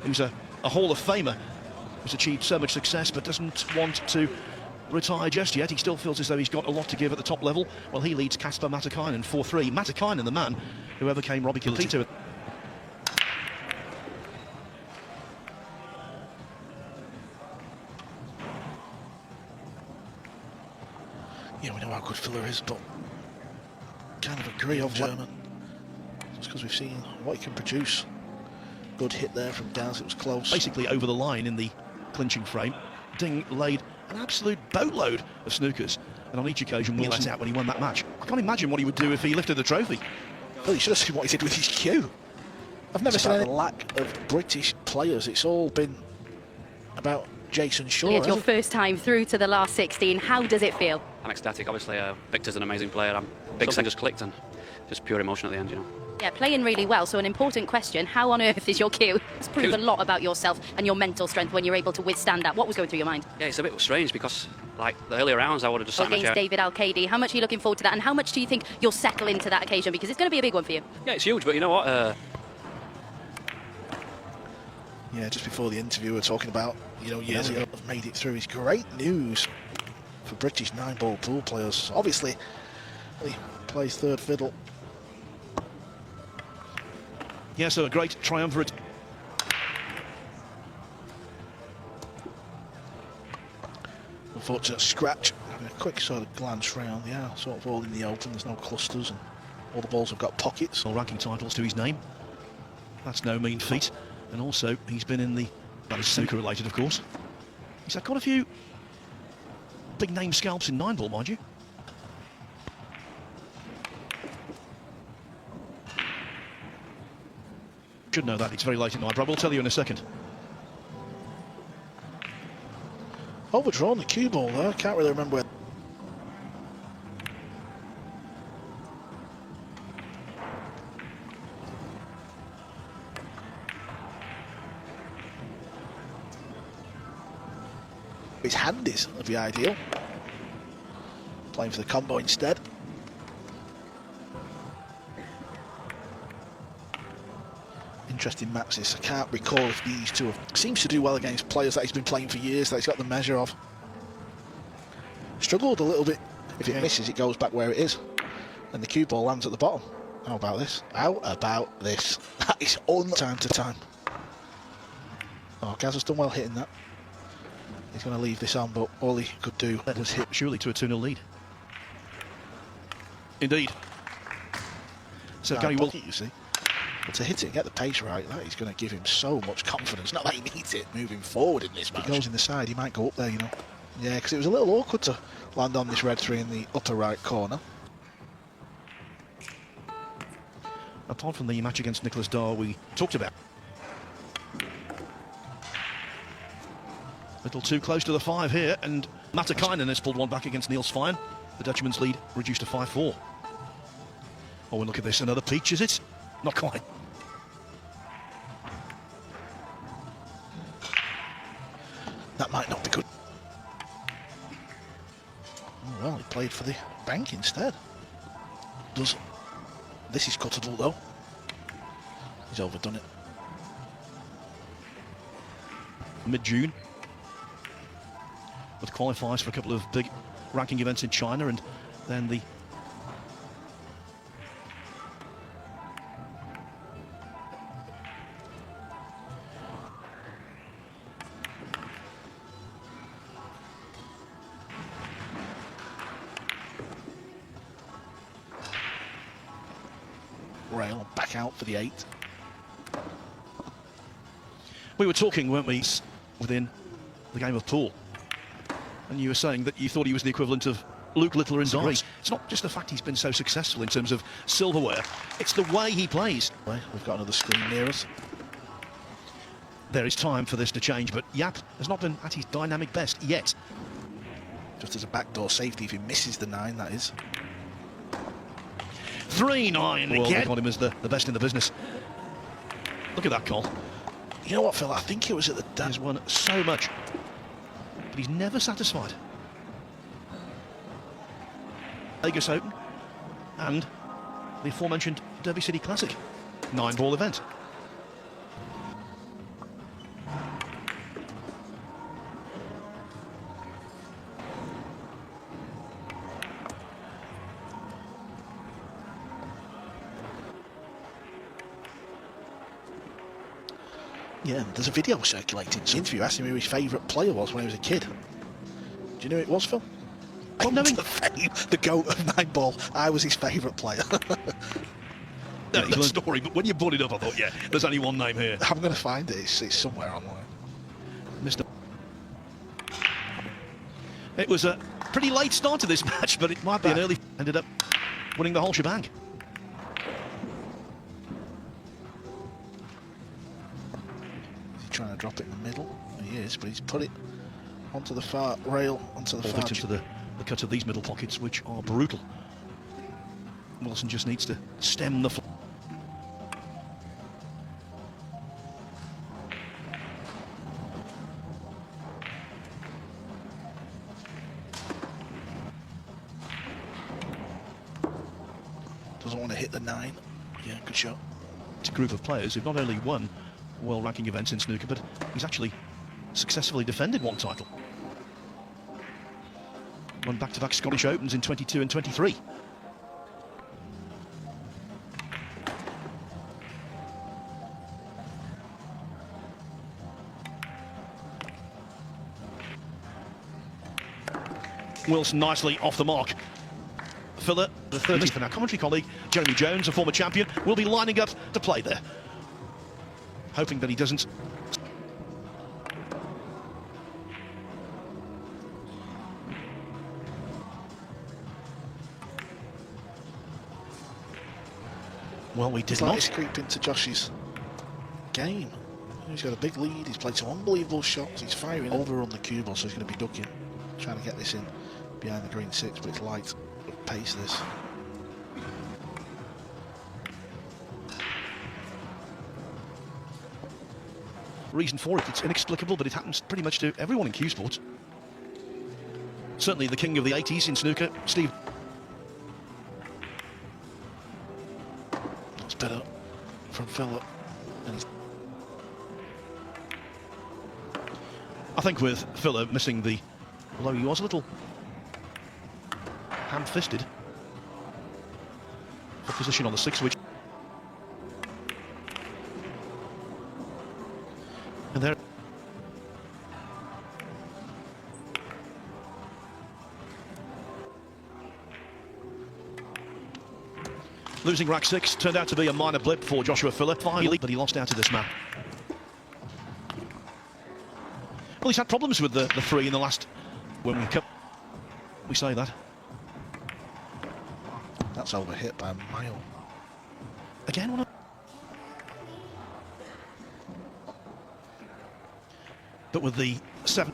who's a Hall of Famer, who's achieved so much success but doesn't want to retire just yet. He still feels as though he's got a lot to give at the top level. Well, he leads Kasper Matikainen 4-3. Matikainen, the man who overcame Robbie Kapito. Yeah, we know how good Filler is, but kind of agree on German. Just because we've seen what he can produce. Good hit there from Daz, it was close. Basically over the line in the clinching frame. Ding laid an absolute boatload of snookers, and on each occasion he let out when he won that match. I can't imagine what he would do if he lifted the trophy. Well, you should have seen what he did with his cue. I've never seen a lack of British players. It's all been about Jason Shaw. It's your first time through to the last 16. How does it feel? I'm ecstatic. Obviously, Victor's an amazing player. Something just clicked and just pure emotion at the end, you know. Yeah, playing really well. So an important question, how on earth is your cue? It's proved a lot about yourself and your mental strength when you're able to withstand that. What was going through your mind? Yeah, it's a bit strange because, like, the earlier rounds I would have just sat in my chair. Against David Al-Kadi, how much are you looking forward to that, and how much do you think you'll settle into that occasion? Because it's going to be a big one for you. Yeah, it's huge, but you know what? Yeah, just before the interview, we're talking about, years ago, have made it through. It's great news for British 9-ball pool players. Obviously, he plays third fiddle. Yeah, so a great triumvirate. Unfortunate scratch. Having a quick sort of glance round, yeah, sort of all in the open. There's no clusters, and all the balls have got pockets. All ranking titles to his name. That's no mean feat. And also, he's been in the... That is snooker related, of course. He's had quite a few big name scalps in 9-ball, mind you. Should know that. It's very late at night, but I will tell you in a second. Overdrawn the cue ball there. Can't really remember where. His hand is would be ideal. Playing for the combo instead. Interesting matches. I can't recall if these two have... Seems to do well against players that he's been playing for years, that he's got the measure of. Struggled a little bit. If it misses, it goes back where it is. And the cue ball lands at the bottom. How about this? How about this? That is on time to time. Oh, Gaz has done well hitting that. He's going to leave this on, but all he could do was hit. Surely to a 2-0 lead. Indeed. So Gary will... You see. But to hit it and get the pace right, that is going to give him so much confidence. Not that he needs it moving forward in this match. If he goes in the side, he might go up there, you know. Yeah, because it was a little awkward to land on this red 3 in the upper right corner. Apart from the match against Nicholas Dahl we talked about. A little too close to the 5 here, and Matikainen has pulled one back against Niels Svein. The Dutchman's lead reduced to 5-4. Oh, and look at this, another peach, is it? Not quite. That might not be good. Oh, well, he played for the bank instead. This is cuttable though. He's overdone it. Mid-June. With qualifiers for a couple of big ranking events in China, and then the rail back out for the 8. We were talking, weren't we, within the game of pool, and you were saying that you thought he was the equivalent of Luke Littler in darts. It's not just the fact he's been so successful in terms of silverware, it's the way he plays. We've got another screen near us. There is time for this to change, but Yap has not been at his dynamic best yet. Just as a backdoor safety if he misses the 9, that is. 3-9 Well, again. On him as the best in the business. Look at that call. You know what, Phil? I think it was at the... He's won so much, but he's never satisfied. Vegas Open and the aforementioned Derby City Classic 9-ball event. Yeah, there's a video circulating. Some interview asking me who his favourite player was when he was a kid. Do you know who it was, Phil? Well, knowing the GOAT of 9 ball, I was his favourite player. That's the story, but when you brought it up, I thought, yeah, there's only one name here. I'm going to find it. It's somewhere online. Mr. It was a pretty late start to this match, but it might be an early. Ended up winning the whole shebang. Is he trying to drop it in the middle? He is, but he's put it onto the far rail, onto the far. Victim to the cut of these middle pockets, which are brutal. Wilson just needs to stem the flow. Doesn't want to hit the 9. Yeah, good shot. It's a group of players who've not only won world-ranking events in snooker, but he's actually successfully defended one title. Won back-to-back Scottish Opens in 22 and 23. Wilson nicely off the mark. Filler, the 30th, and our commentary colleague, Jeremy Jones, a former champion, will be lining up to play there. Hoping that he doesn't. Well, we did not. He's creeped into Josh's game. He's got a big lead. He's played some unbelievable shots. He's firing over on the cue ball, so he's going to be ducking, trying to get this in behind the green 6, but it's light pace this. Reason for it, it's inexplicable, but it happens pretty much to everyone in cue sports. Certainly the king of the 80s in snooker, Steve. That's better from Philip. I think with Filler missing the, although he was a little ham-fisted for position on the 6 switch. And there. Losing rack 6 turned out to be a minor blip for Joshua Filler. Finally, but he lost out to this man. Well, he's had problems with the 3 in the last. When we say that. That's overhit by a mile. Again, one of. But with the 7.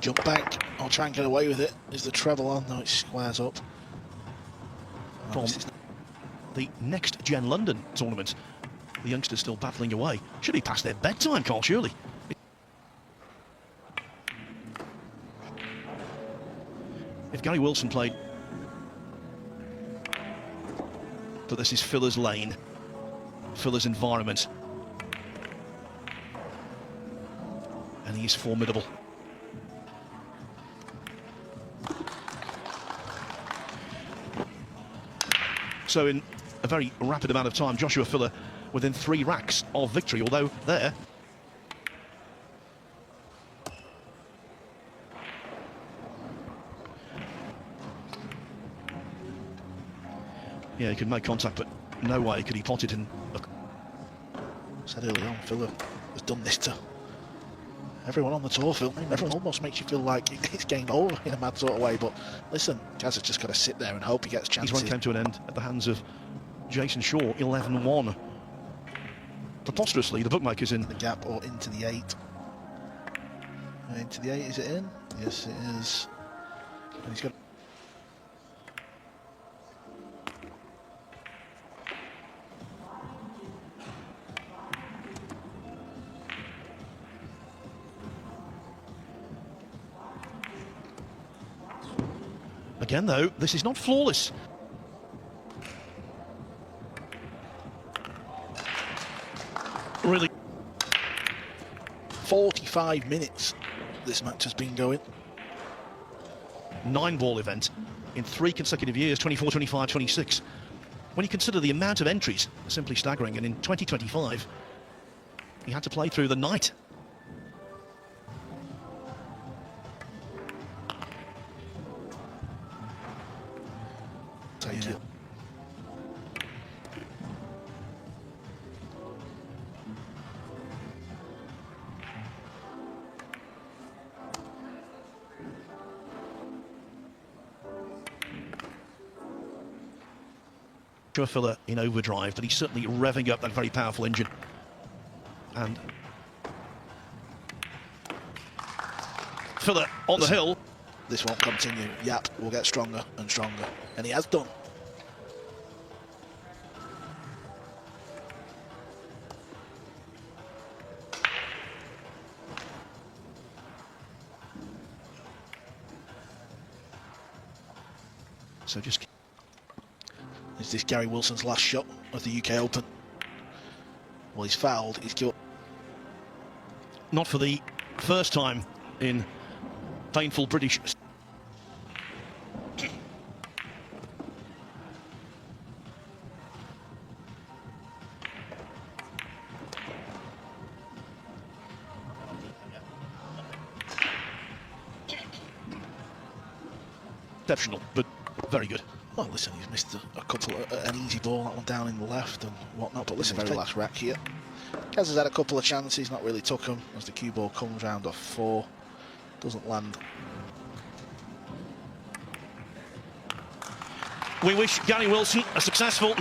Jump back, I'll try and get away with it. Is the treble on? No, it squares up. From the next Gen London tournament. The youngsters still battling away. Should be past their bedtime, Carl, surely. If Gary Wilson played. But this is Filler's lane. Filler's environment. And he's formidable. So in a very rapid amount of time, Joshua Filler within 3 racks of victory, although there. Yeah, he could make contact, but no way could he pot it in. Said earlier on, Filler has done this to everyone on the tour, Phil. Everyone almost makes you feel like it's game over in a mad sort of way, but listen, Jazz has just got to sit there and hope he gets chances. His run came to an end at the hands of Jason Shaw, 11-1. Preposterously, the bookmakers in the gap or into the 8. Into the 8, is it in? Yes, it is. And he's got. Again, though, this is not flawless. Really. 45 minutes this match has been going. 9-ball event in 3 consecutive years, 24, 25, 26. When you consider the amount of entries, simply staggering, and in 2025, he had to play through the night. Take it. Filler in overdrive, but he's certainly revving up that very powerful engine. And Filler on the hill. This won't continue. Yap will get stronger and stronger, and he has done. So just... Is this Gary Wilson's last shot of the UK Open? Well, he's fouled. He's killed. Not for the first time in painful British... Exceptional, but very good. Well, listen, he's missed a couple of, an easy ball, that one down in the left and whatnot, but listen, very last rack here. Gaz has had a couple of chances, not really took them, as the cue ball comes round off 4, doesn't land. We wish Gary Wilson a successful